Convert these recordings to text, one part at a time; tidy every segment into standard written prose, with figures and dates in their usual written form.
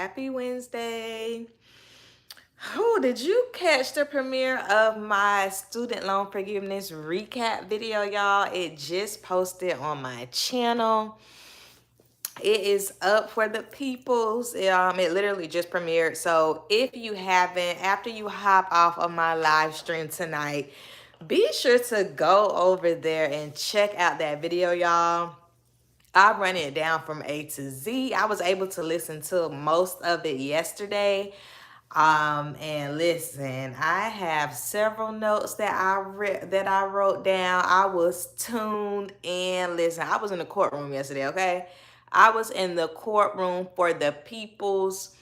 Happy Wednesday. Oh, did you catch the premiere of my student loan forgiveness recap video, y'all? It just posted on my channel. It is up for the peoples. It literally just premiered. So if you haven't, after you hop off of my live stream tonight, be sure to go over there and check out that video, y'all. I run it down from A to Z. I was able to listen to most of it yesterday. And listen, I have several notes that I wrote down. I was tuned in. Listen, I was in the courtroom yesterday, okay? I was in the courtroom for the peoples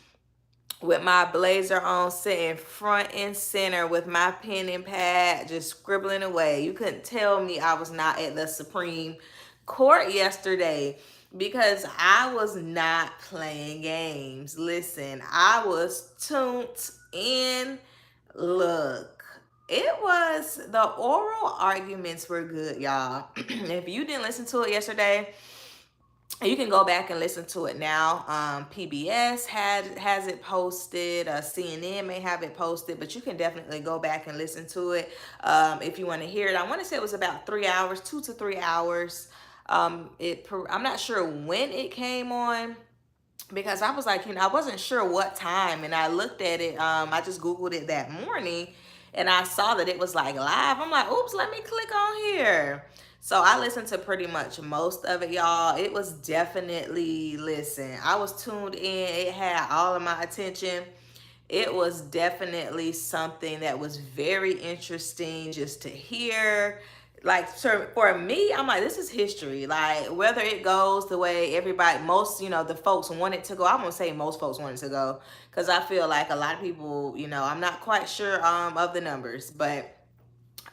with my blazer on, sitting front and center with my pen and pad, just scribbling away. You couldn't tell me I was not at the Supreme Court yesterday because I was not playing games. Listen, I was tuned in. Look, the oral arguments were good, y'all. If you didn't listen to it yesterday, you can go back and listen to it now. PBS has it posted. CNN may have it posted, but you can definitely go back and listen to it if you want to hear it. I want to say it was about 3 hours, 2 to 3 hours. I'm not sure when it came on because I was like, I wasn't sure what time, and I looked at it. I just Googled it that morning, and I saw that it was like live. I'm like, oops, let me click on here. So I listened to pretty much most of it, y'all. It was definitely, listen, I was tuned in. It had all of my attention. It was definitely something that was very interesting just to hear. Like, for me, I'm like, this is history. Like, whether it goes the way everybody, most, the folks want it to go. I'm going to say most folks want it to go because I feel like a lot of people, I'm not quite sure of the numbers, but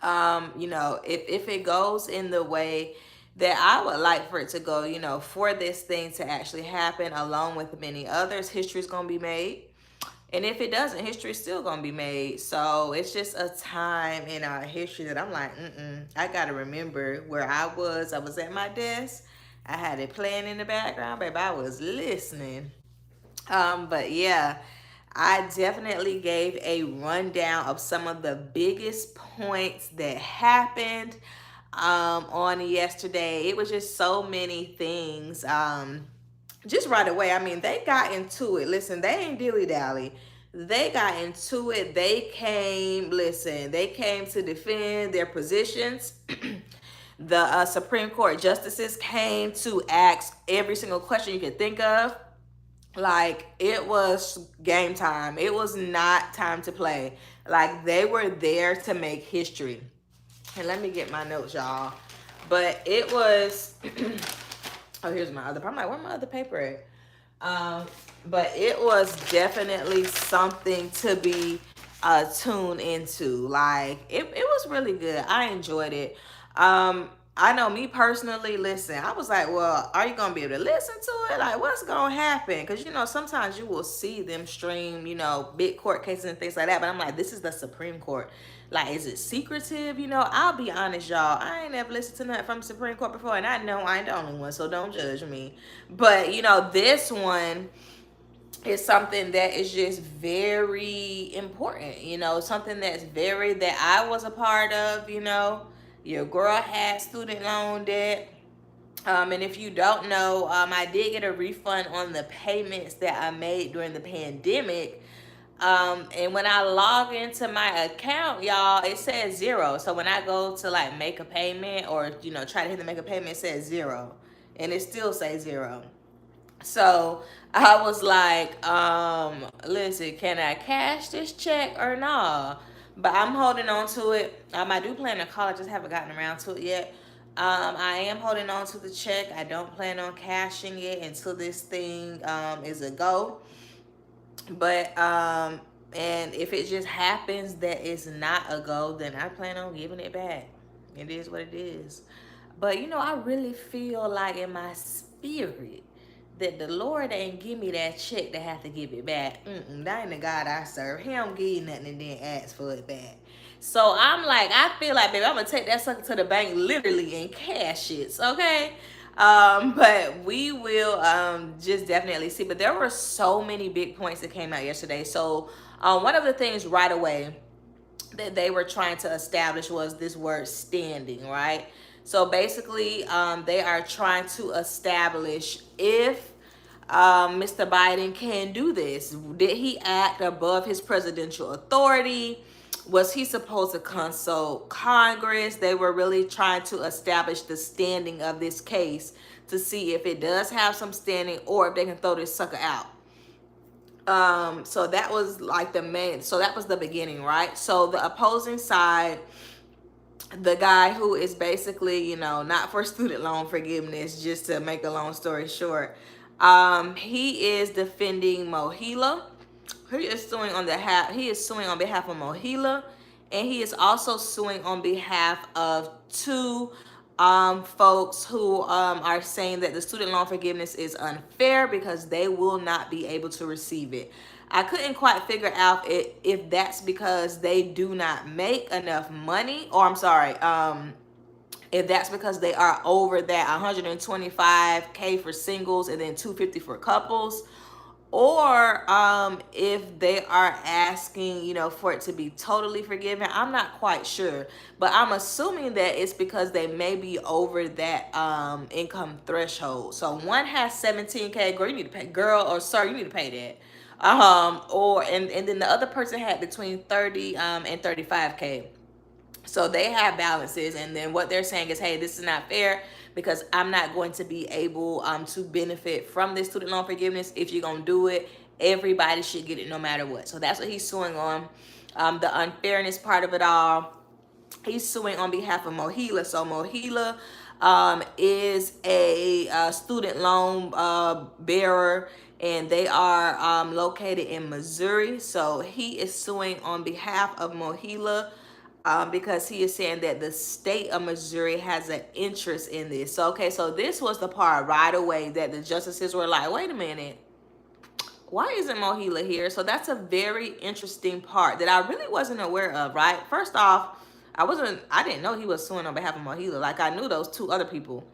if it goes in the way that I would like for it to go, for this thing to actually happen along with many others, history is going to be made. And if it doesn't, history is still going to be made. So it's just a time in our history that I'm like, I got to remember where I was. I was at my desk. I had it playing in the background, baby. I was listening. But yeah, I definitely gave a rundown of some of the biggest points that happened on yesterday. It was just so many things. Just right away, I mean, they got into it. Listen, they ain't dilly-dally. They got into it. They came to defend their positions. The Supreme Court justices came to ask every single question you could think of. Like, it was game time. It was not time to play. Like, they were there to make history. And let me get my notes, y'all. But it was... oh, here's my other... I'm like, where's my other paper at? But it was definitely something to be tuned into. Like, it was really good. I enjoyed it. I know me personally, listen, I was like, well, are you going to be able to listen to it? Like, what's going to happen? Because, sometimes you will see them stream, big court cases and things like that. But I'm like, this is the Supreme Court. Like, is it secretive? I'll be honest, y'all. I ain't never listened to nothing from the Supreme Court before. And I know I ain't the only one, so don't judge me. But, this one is something that is just very important. Something that I was a part of. Your girl had student loan debt. And if you don't know, I did get a refund on the payments that I made during the pandemic. And when I log into my account, y'all, it says 0. So when I go to like make a payment or, try to hit the make a payment, it says 0. And it still says 0. So I was like, listen, can I cash this check or not? But I'm holding on to it. I do plan to call. I just haven't gotten around to it yet. I am holding on to the check. I don't plan on cashing it until this thing is a go. But and if it just happens that it's not a go, then I plan on giving it back. It is what it is. But I really feel like in my spirit that the Lord ain't give me that check to have to give it back. That ain't the God I serve. He don't give you nothing and then ask for it back. So I'm like, I feel like, baby, I'm going to take that sucker to the bank literally and cash it, okay? But we will just definitely see. But there were so many big points that came out yesterday. So one of the things right away that they were trying to establish was this word standing, right? So basically, they are trying to establish if Mr. Biden can do this. Did he act above his presidential authority? Was he supposed to consult Congress? They were really trying to establish the standing of this case to see if it does have some standing or if they can throw this sucker out. So that was like the main, so that was the beginning, right? So the opposing side, the guy who is basically, not for student loan forgiveness, just to make a long story short, he is defending Mohila. He is suing on behalf of Mohila, and he is also suing on behalf of two folks who are saying that the student loan forgiveness is unfair because they will not be able to receive it. I couldn't quite figure out if that's because they do not make enough money, or I'm sorry, if that's because they are over that 125K for singles and then 250 for couples, or if they are asking, for it to be totally forgiven. I'm not quite sure, but I'm assuming that it's because they may be over that income threshold. So one has 17K, girl, you need to pay, girl, or sir, you need to pay that. And then the other person had between 30 and 35K. So they have balances, and then what they're saying is, hey, this is not fair because I'm not going to be able to benefit from this student loan forgiveness. If you're going to do it, everybody should get it no matter what. So that's what he's suing on. The unfairness part of it all, he's suing on behalf of Mohila. So Mohila is a student loan bearer, and they are located in Missouri. So he is suing on behalf of Mohila because he is saying that the state of Missouri has an interest in this. So, okay, so this was the part right away that the justices were like, wait a minute, why isn't Mohila here? So that's a very interesting part that I really wasn't aware of, right? First off, I didn't know he was suing on behalf of Mohila. Like, I knew those two other people.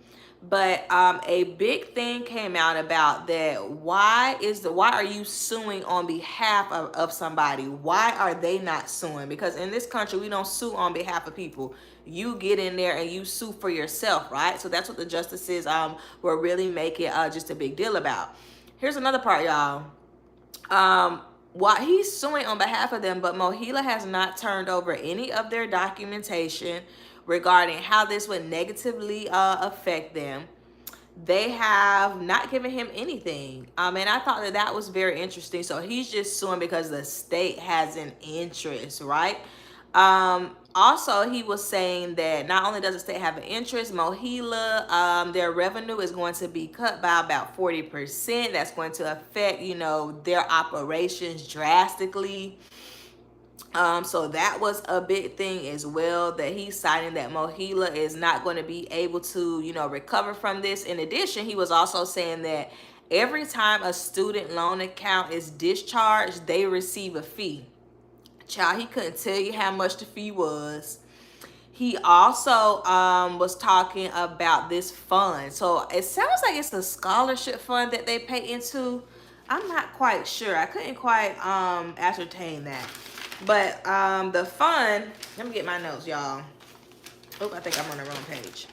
But a big thing came out about that. Why are you suing on behalf of somebody? Why are they not suing? Because in this country, we don't sue on behalf of people. You get in there and you sue for yourself, right? So that's what the justices were really making just a big deal about. Here's another part, y'all. While he's suing on behalf of them, but Mohila has not turned over any of their documentation regarding how this would negatively affect them. They have not given him anything. And I thought that was very interesting. So he's just suing because the state has an interest, right? Also, he was saying that not only does the state have an interest, Mohila, their revenue is going to be cut by about 40%. That's going to affect, their operations drastically. So that was a big thing as well, that he's citing that Mohila is not going to be able to, recover from this. In addition, he was also saying that every time a student loan account is discharged, they receive a fee. Child, he couldn't tell you how much the fee was. He also was talking about this fund. So it sounds like it's a scholarship fund that they pay into. I'm not quite sure. I couldn't quite ascertain that. But the fund, let me get my notes, y'all. Oh, I think I'm on the wrong page.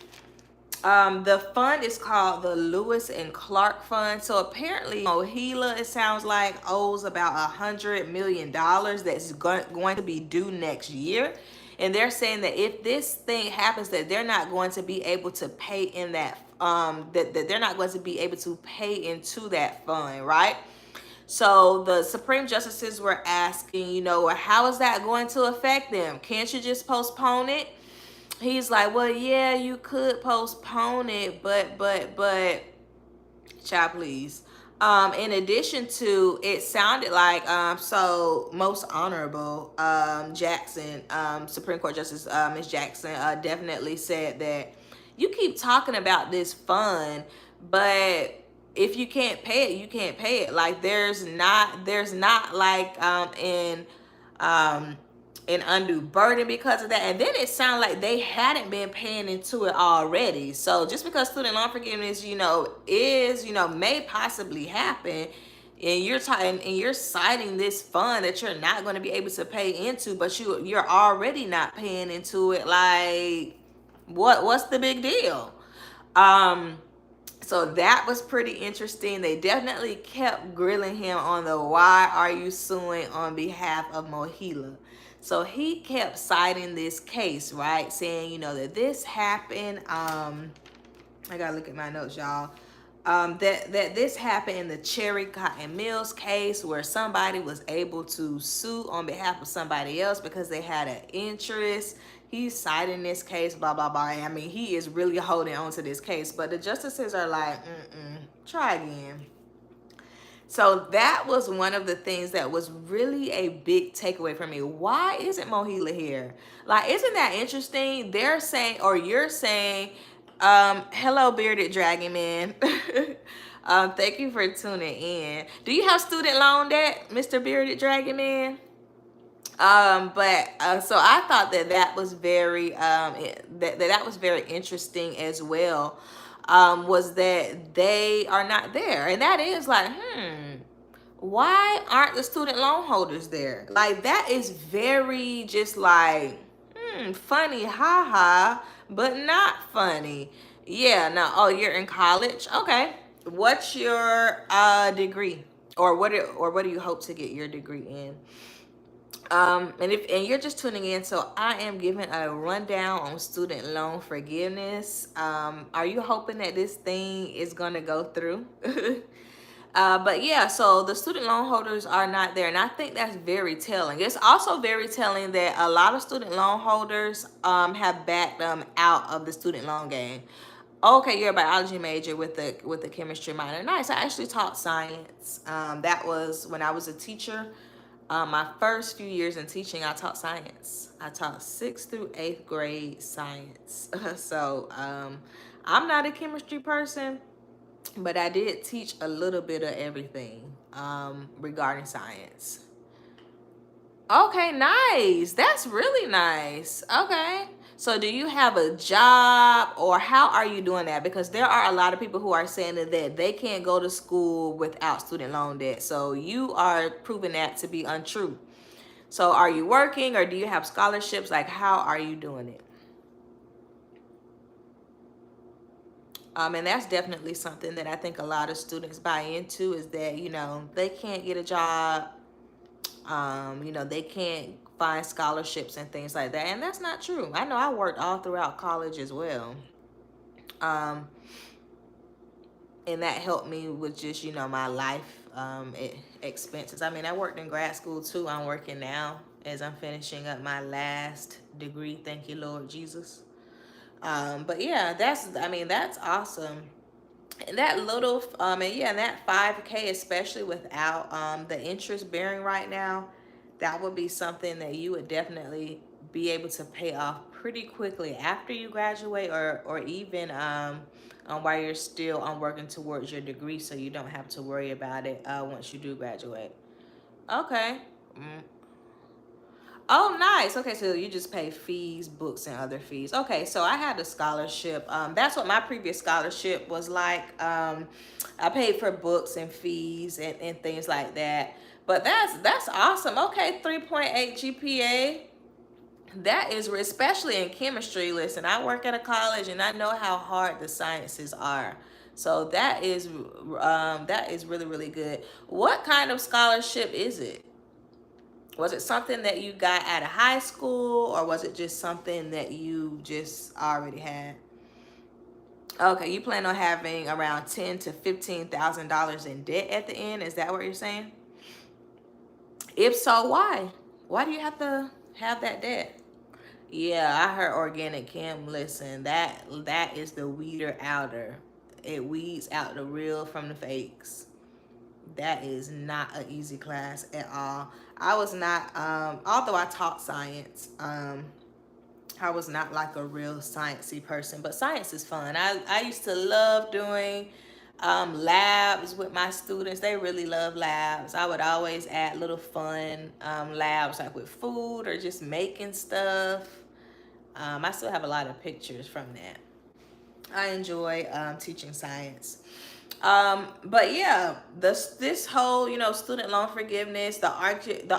The fund is called the Lewis and Clark Fund. So apparently Mohila, it sounds like, owes about $100 million that's going to be due next year. And they're saying that if this thing happens, that they're not going to be able to pay in that, that they're not going to be able to pay into that fund, right? So the Supreme Justices were asking, how is that going to affect them? Can't you just postpone it? He's like, well, yeah, you could postpone it, but, child, please. In addition to, it sounded like, so most honorable, Jackson, Supreme Court Justice, Ms. Jackson, definitely said that you keep talking about this fund, but if you can't pay it, you can't pay it. Like, there's not like, in, an undue burden because of that. And then it sounded like they hadn't been paying into it already. So just because student loan forgiveness, may possibly happen, and you're citing this fund that you're not going to be able to pay into, but you're already not paying into it. Like, what's the big deal? Um, so that was pretty interesting. They definitely kept grilling him on the why are you suing on behalf of Mohila. So he kept citing this case, right? Saying, that this happened. I gotta look at my notes, y'all. That this happened in the Cherry Cotton Mills case, where somebody was able to sue on behalf of somebody else because they had an interest. He's citing this case, blah blah blah. I mean, he is really holding on to this case, but the justices are like, try again. So that was one of the things that was really a big takeaway for me. Why isn't Mohila here? Like, isn't that interesting? They're saying, or you're saying, hello, bearded dragon man. Thank you for tuning in. Do you have student loan debt, Mr. Bearded Dragon Man? So I thought that was very that was very interesting as well. Was that they are not there, and that is like, why aren't the student loan holders there? Like, that is very just like, funny, haha, but not funny. Yeah, no. Oh, you're in college. Okay, what's your degree, or what do you hope to get your degree in? And you're just tuning in, so I am giving a rundown on student loan forgiveness. Are you hoping that this thing is gonna go through? But yeah, so the student loan holders are not there, and I think that's very telling. It's also very telling that a lot of student loan holders have backed out of the student loan game. Okay, you're a biology major with a chemistry minor. Nice. I actually taught science. That was when I was a teacher. My first few years in teaching, I taught science. I taught 6th through 8th grade science. So I'm not a chemistry person, but I did teach a little bit of everything regarding science. Okay, nice. That's really nice. Okay. So do you have a job, or how are you doing that? Because there are a lot of people who are saying that they can't go to school without student loan debt. So you are proving that to be untrue. So are you working, or do you have scholarships? Like, how are you doing it? And that's definitely something that I think a lot of students buy into, is that, they can't get a job. They can't find scholarships and things like that. And that's not true. I know I worked all throughout college as well. And that helped me with just, my life expenses. I mean, I worked in grad school too. I'm working now as I'm finishing up my last degree. Thank you, Lord Jesus. But yeah, that's awesome. And that little, and that 5K, especially without the interest bearing right now, that would be something that you would definitely be able to pay off pretty quickly after you graduate, or even while you're still working towards your degree, so you don't have to worry about it once you do graduate. Okay. Oh, nice. Okay, so you just pay fees, books, and other fees. Okay, so I had a scholarship. That's what my previous scholarship was like. I paid for books and fees and things like that. But that's awesome. Okay, 3.8 GPA. That is, especially in chemistry. Listen, I work at a college, and I know how hard the sciences are. So that is really, really good. What kind of scholarship is it? Was it something that you got out of high school, or was it just something that you just already had? Okay, you plan on having around $10,000 to $15,000 in debt at the end. Is that what you're saying? If so, why? Why do you have to have that debt? Yeah, I heard organic chem. Listen, that is the weeder outer. It weeds out the real from the fakes. That is not an easy class at all. I was not, although I taught science, I was not like a real sciencey person, but science is fun. I used to love doing Labs with my students. They really love labs. I would always add little fun labs like with food or just making stuff. I still have a lot of pictures from that. I enjoy teaching science. But yeah, this whole student loan forgiveness, the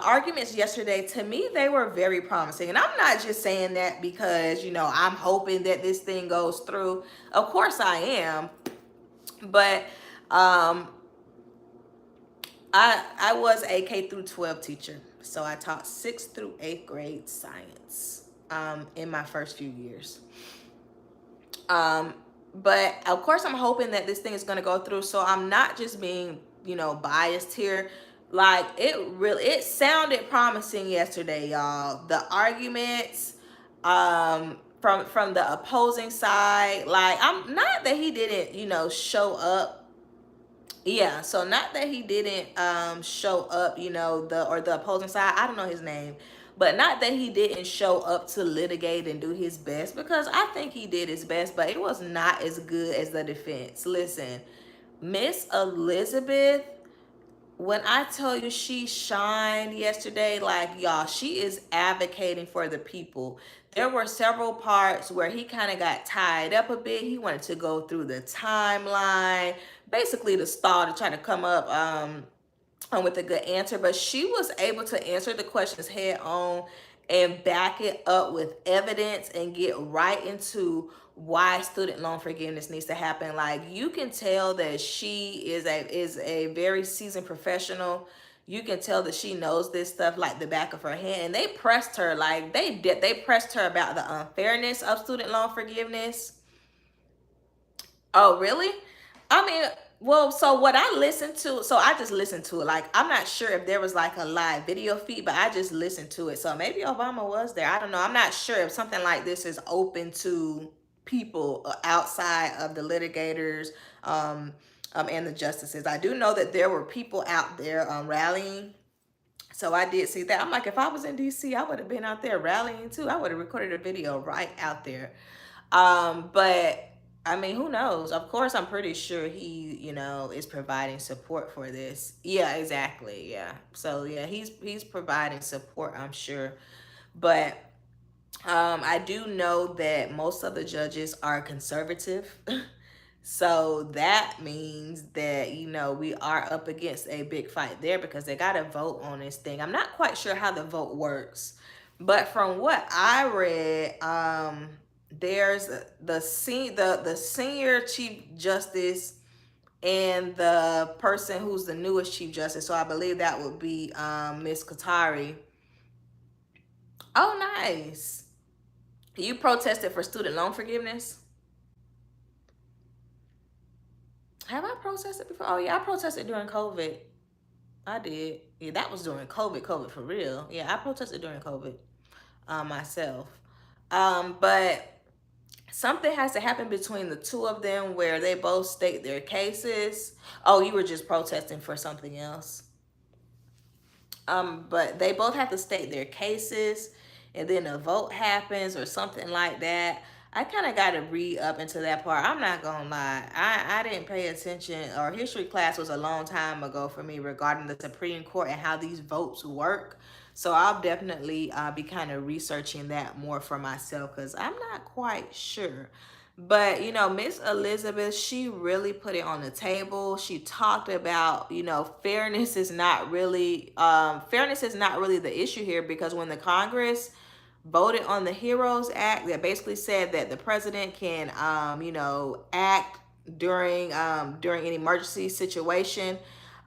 arguments yesterday, to me they were very promising, and I'm not just saying that because I'm hoping that this thing goes through. Of course I am, but um, I was a K through 12 teacher, so I taught 6th through 8th grade science in my first few years. Um, but of course, I'm hoping that this thing is going to go through. So I'm not just being, biased here. Like it sounded promising yesterday, y'all. The arguments, from the opposing side. Like I'm not that he didn't, show up. Yeah, so not that he didn't show up, the opposing side. I don't know his name, but not that he didn't show up to litigate and do his best, because I think he did his best, but it was not as good as the defense. Listen, Miss Elizabeth, when I tell you she shined yesterday, like y'all, she is advocating for the people. There were several parts where he kind of got tied up a bit. He wanted to go through the timeline, basically to stall to try to come up with a good answer, but she was able to answer the questions head on and back it up with evidence and get right into why student loan forgiveness needs to happen. Like you can tell that she is a very seasoned professional. You can tell that she knows this stuff like the back of her hand. And they pressed her, like they pressed her about the unfairness of student loan forgiveness. Oh, really? I mean, well, so what I listened to, so I just listened to it. Like, I'm not sure if there was like a live video feed, but I just listened to it. So maybe Obama was there. I don't know. I'm not sure if something like this is open to people outside of the litigators and the justices. I do know that there were people out there rallying. So I did see that. I'm like, if I was in DC, I would have been out there rallying too. I would have recorded a video right out there. But I mean, who knows? Of course, I'm pretty sure he, is providing support for this. Yeah, exactly. Yeah. So yeah, he's providing support, I'm sure. But I do know that most of the judges are conservative. So that means that, we are up against a big fight there because they got to vote on this thing. I'm not quite sure how the vote works, but from what I read, there's the senior chief justice and the person who's the newest chief justice. So I believe that would be Miss Katari. Oh, nice. You protested for student loan forgiveness? Have I protested before? Oh yeah, I protested during COVID. I did. Yeah, that was during COVID for real. Yeah, I protested during COVID myself. But something has to happen between the two of them where they both state their cases. Oh, you were just protesting for something else. But they both have to state their cases, and then a vote happens or something like that. I kind of got to read up into that part. I'm not gonna lie, I didn't pay attention, or history class was a long time ago for me regarding the Supreme Court and how these votes work. So I'll definitely be kind of researching that more for myself because I'm not quite sure. But Miss Elizabeth, she really put it on the table. She talked about, fairness is not really the issue here, because when the Congress voted on the Heroes Act, that basically said that the president can act during an emergency situation,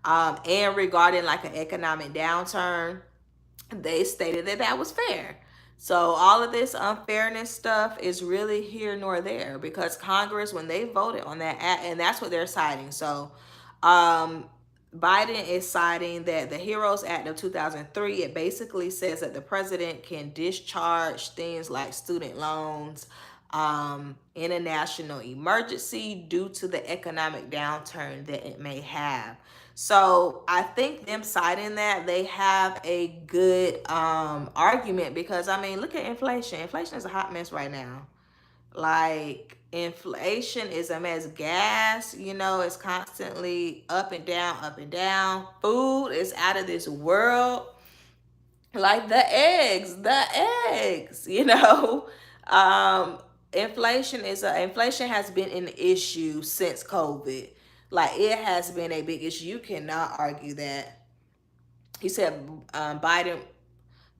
and regarding like an economic downturn, they stated that that was fair. So all of this unfairness stuff is really here nor there, because Congress, when they voted on that act, and that's what they're citing. So Biden is citing that the Heroes Act of 2003, it basically says that the president can discharge things like student loans in a national emergency due to the economic downturn that it may have. So I think them citing that, they have a good argument, because I mean, look at inflation. Inflation is a hot mess right now. Like Inflation is a mess. Gas, is constantly up and down, up and down. Food is out of this world. Like the eggs. Um, inflation has been an issue since COVID. Like it has been a big issue. You cannot argue that. He said Biden.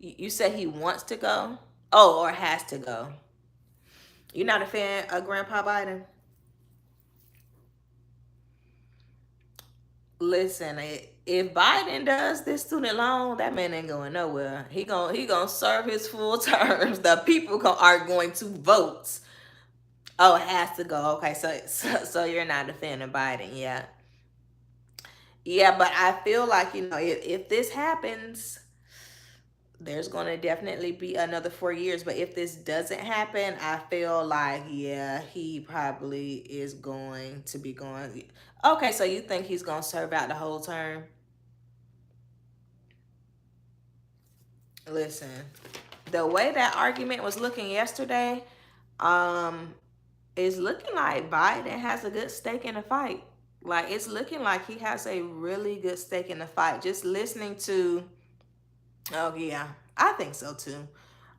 You said he wants to go. Oh, or has to go. You're not a fan of Grandpa Biden? Listen, if Biden does this student loan, that man ain't going nowhere. He gonna serve his full terms. The people are going to vote. Oh, it has to go. Okay, so you're not a fan of Biden, yeah, yeah. But I feel like if this happens, there's gonna definitely be another 4 years. But if this doesn't happen, I feel like yeah, he probably is going to be going. Okay, so you think he's gonna serve out the whole term? Listen, the way that argument was looking yesterday, um, is looking like Biden has a good stake in the fight. Like it's looking like he has a really good stake in the fight. Just listening to, oh yeah, I think so too.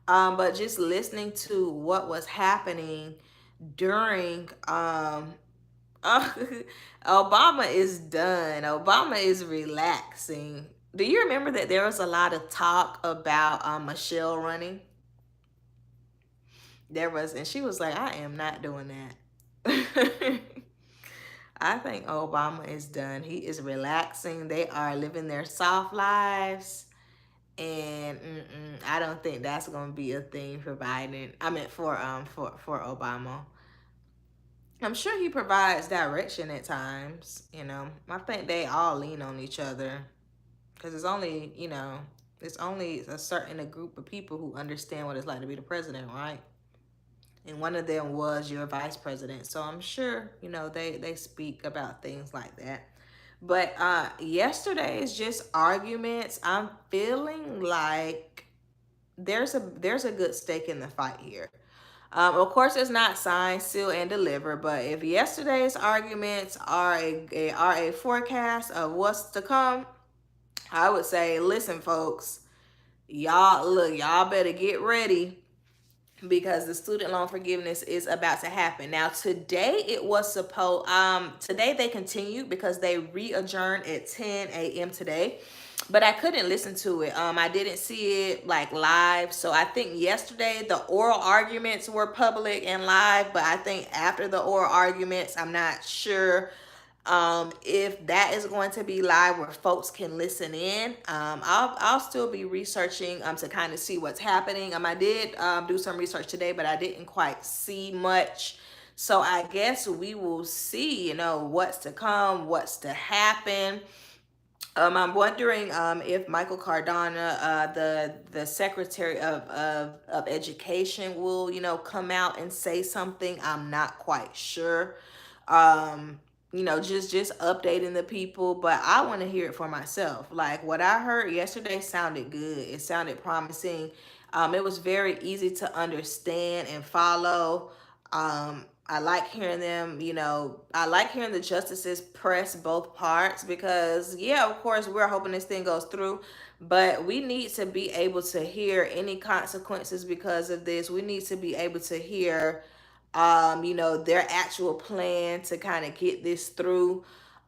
But just listening to what was happening during Obama is done. Obama is relaxing. Do you remember that there was a lot of talk about Michelle running? There was, and she was like, I am not doing that. I think Obama is done. He is relaxing. They are living their soft lives. And I don't think that's gonna be a thing for Biden. I mean for Obama. I'm sure he provides direction at times. I think they all lean on each other because it's only a certain a group of people who understand what it's like to be the president, right? And one of them was your vice president. So I'm sure, they speak about things like that. But yesterday's just arguments, I'm feeling like there's a good stake in the fight here. Of course, it's not signed, sealed, and delivered. But if yesterday's arguments are a forecast of what's to come, I would say, listen, folks, y'all better get ready because the student loan forgiveness is about to happen. Now today it was supposed today they continued because they re-adjourned at 10 a.m. today. But I couldn't listen to it. I didn't see it like live. So I think yesterday the oral arguments were public and live, but I think after the oral arguments, I'm not sure if that is going to be live where folks can listen in. I'll still be researching to kind of see what's happening. I did do some research today, but I didn't quite see much. So I guess we will see, what's to come, what's to happen. I'm wondering if Michael Cardona, the Secretary of Education, will come out and say something. I'm not quite sure. Just updating the people, but I want to hear it for myself. Like what I heard yesterday sounded good. It sounded promising. It was very easy to understand and follow. I like hearing them, I like hearing the justices press both parts because, yeah, of course, we're hoping this thing goes through, but we need to be able to hear any consequences because of this. We need to be able to hear, their actual plan to kind of get this through.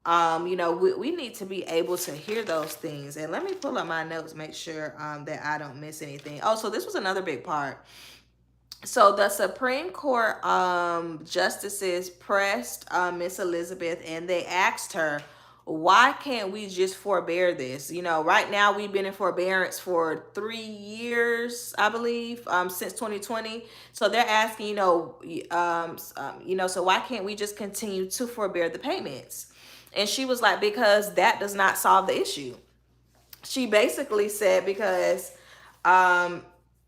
We need to be able to hear those things. And let me pull up my notes, make sure that I don't miss anything. Oh, so this was another big part. So the Supreme Court justices pressed Miss Elizabeth and they asked her, why can't we just forbear this? Right now we've been in forbearance for 3 years, I believe, since 2020. So they're asking, so why can't we just continue to forbear the payments? And she was like, because that does not solve the issue. She basically said because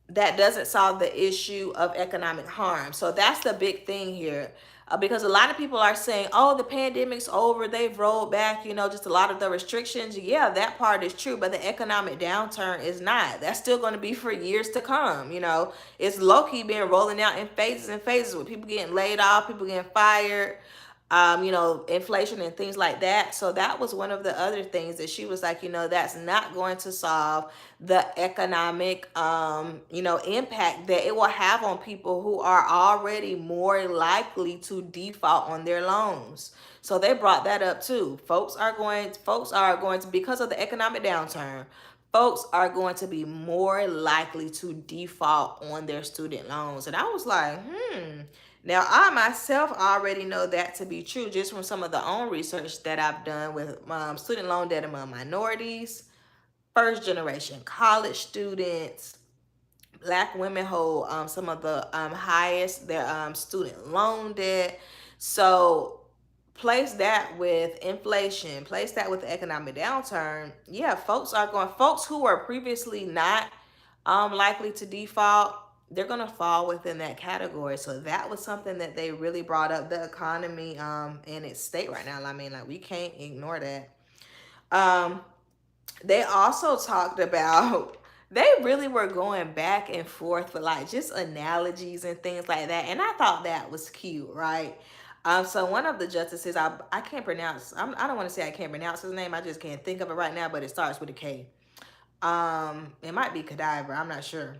that doesn't solve the issue of economic harm. So that's the big thing here. because a lot of people are saying, oh, the pandemic's over, they've rolled back, just a lot of the restrictions. Yeah, that part is true, but the economic downturn is not. That's still going to be for years to come. It's low-key been rolling out in phases and phases, with people getting laid off, people getting fired, inflation and things like that. So that was one of the other things that she was like, that's not going to solve the economic, impact that it will have on people who are already more likely to default on their loans. So they brought that up too. Folks are going to, because of the economic downturn, folks are going to be more likely to default on their student loans. And I was like, now, I myself already know that to be true just from some of the own research that I've done with student loan debt among minorities, first generation college students. Black women hold some of the highest their student loan debt. So place that with inflation, place that with the economic downturn. Yeah, folks who were previously not likely to default, they're gonna fall within that category. So that was something that they really brought up, the economy in its state right now. I mean, like, we can't ignore that. Um, they also talked about, they really were going back and forth with like just analogies and things like that, and I thought that was cute, right? So one of the justices, I can't pronounce, I don't want to say I can't pronounce his name, I just can't think of it right now, but it starts with a K. It might be Cadaver, I'm not sure.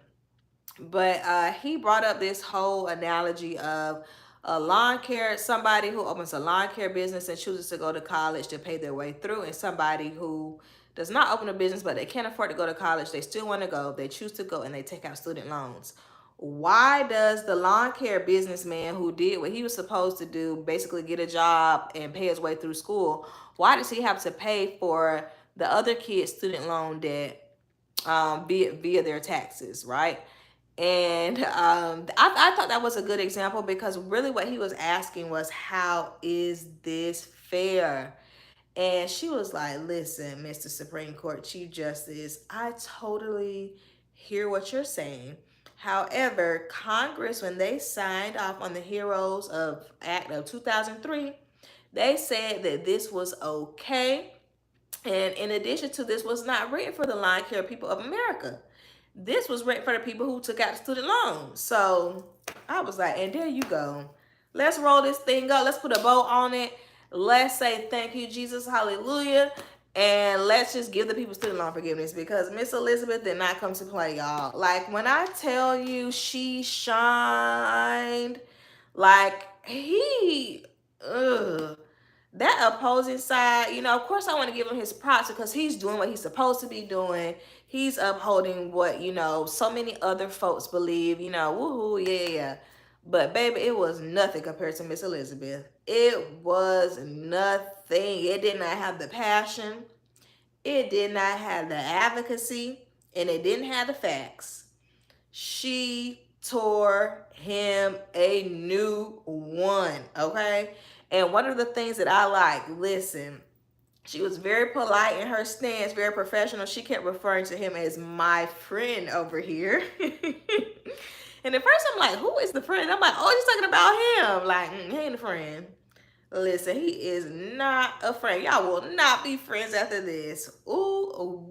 But he brought up this whole analogy of a lawn care, somebody who opens a lawn care business and chooses to go to college to pay their way through, and somebody who does not open a business but they can't afford to go to college, they still want to go, they choose to go, and they take out student loans. Why does the lawn care businessman who did what he was supposed to do, basically get a job and pay his way through school, why does he have to pay for the other kid's student loan debt via their taxes, right? And I thought that was a good example, because really what he was asking was, how is this fair? And she was like, listen, Mr. Supreme Court Chief Justice, I totally hear what you're saying. However, Congress, when they signed off on the Heroes of Act of 2003, they said that this was okay. And in addition to, this was not written for the lawn care people of America. This was written for the people who took out student loans. So I was like, and there you go. Let's roll this thing up. Let's put a bow on it. Let's say thank you, Jesus, hallelujah. And let's just give the people student loan forgiveness, because Miss Elizabeth did not come to play, y'all. Like, when I tell you she shined, like, that opposing side, of course I want to give him his props, because he's doing what he's supposed to be doing. He's upholding what, so many other folks believe, woohoo, yeah. But baby, it was nothing compared to Miss Elizabeth. It was nothing. It did not have the passion. It did not have the advocacy. And it didn't have the facts. She tore him a new one, okay? And one of the things that I like, listen, she was very polite in her stance, very professional. She kept referring to him as my friend over here. And at first I'm like, who is the friend? I'm like, oh, she's talking about him. Like, he ain't a friend. Listen, he is not a friend. Y'all will not be friends after this. Ooh,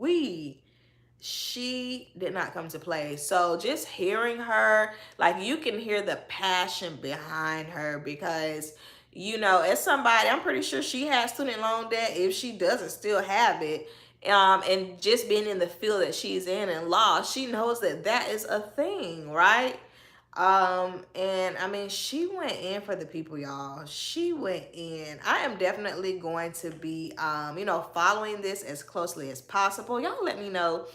she did not come to play. So just hearing her, like, you can hear the passion behind her, because as somebody, I'm pretty sure she has student loan debt, if she doesn't still have it. And just being in the field that she's in law, she knows that that is a thing, right? And I mean, she went in for the people, y'all. She went in. I am definitely going to be, following this as closely as possible. Y'all let me know.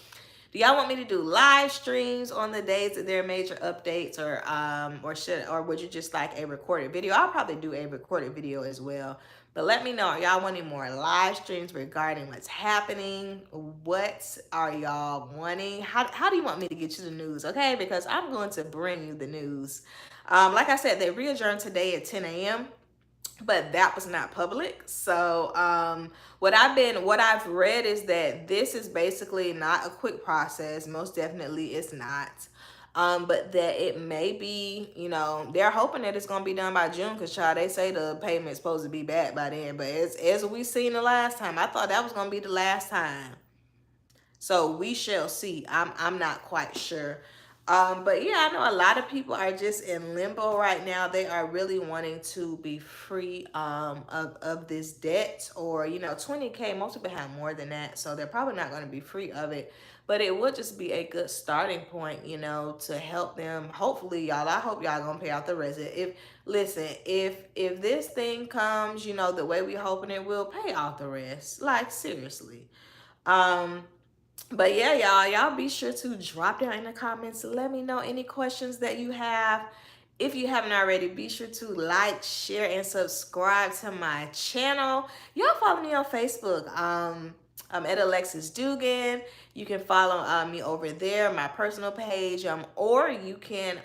Do y'all want me to do live streams on the days that there are major updates, or would you just like a recorded video? I'll probably do a recorded video as well. But let me know, are y'all wanting more live streams regarding what's happening? What are y'all wanting? How do you want me to get you the news? Okay, because I'm going to bring you the news. Like I said, they re-adjourned today at 10 a.m. but that was not public. So what I've read is that this is basically not a quick process. Most definitely it's not. But that it may be, you know, they're hoping that it's gonna be done by June, because child, they say the payment's supposed to be back by then. But as we seen the last time, I thought that was gonna be the last time. So we shall see. I'm not quite sure. But yeah, I know a lot of people are just in limbo right now. They are really wanting to be free of this debt, or you know, 20K. Most people have more than that, so they're probably not going to be free of it. But it would just be a good starting point, you know, to help them. Hopefully, y'all. I hope y'all gonna pay out the rest. If listen, if this thing comes, you know, the way we hoping it will, pay out the rest. Like seriously. Um, but yeah, y'all be sure to drop down in the comments. Let me know any questions that you have. If you haven't already, be sure to like, share, and subscribe to my channel. Y'all follow me on Facebook. I'm at Alexis Dugan. You can follow me over there, my personal page, or you can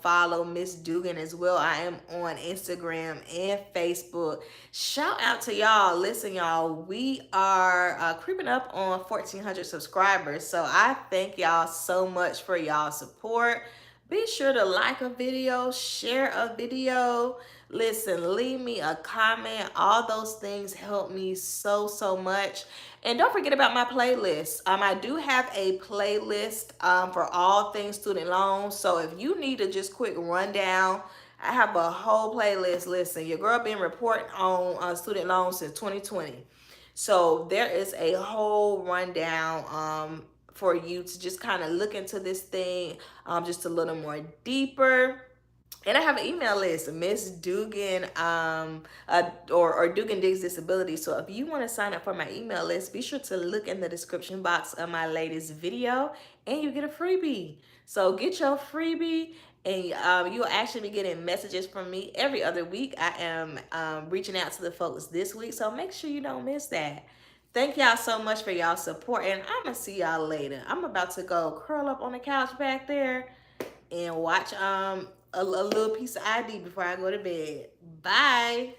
follow Miss Dugan as well. I am on Instagram and Facebook. Shout out to y'all. Listen, y'all, we are creeping up on 1,400 subscribers. So I thank y'all so much for y'all support. Be sure to like a video, share a video. Listen, leave me a comment. All those things help me so, so much. And don't forget about my playlist. I do have a playlist for all things student loans. So if you need a just quick rundown, I have a whole playlist. Listen, your girl been reporting on student loans since 2020. So there is a whole rundown for you to just kind of look into this thing just a little more deeper. And I have an email list, Miss Dugan, or Dugan Digs Disability. So if you want to sign up for my email list, be sure to look in the description box of my latest video, and you get a freebie. So get your freebie, and you'll actually be getting messages from me every other week. I am reaching out to the folks this week, so make sure you don't miss that. Thank y'all so much for y'all support, and I'm gonna see y'all later. I'm about to go curl up on the couch back there and watch a little piece of ID before I go to bed. Bye.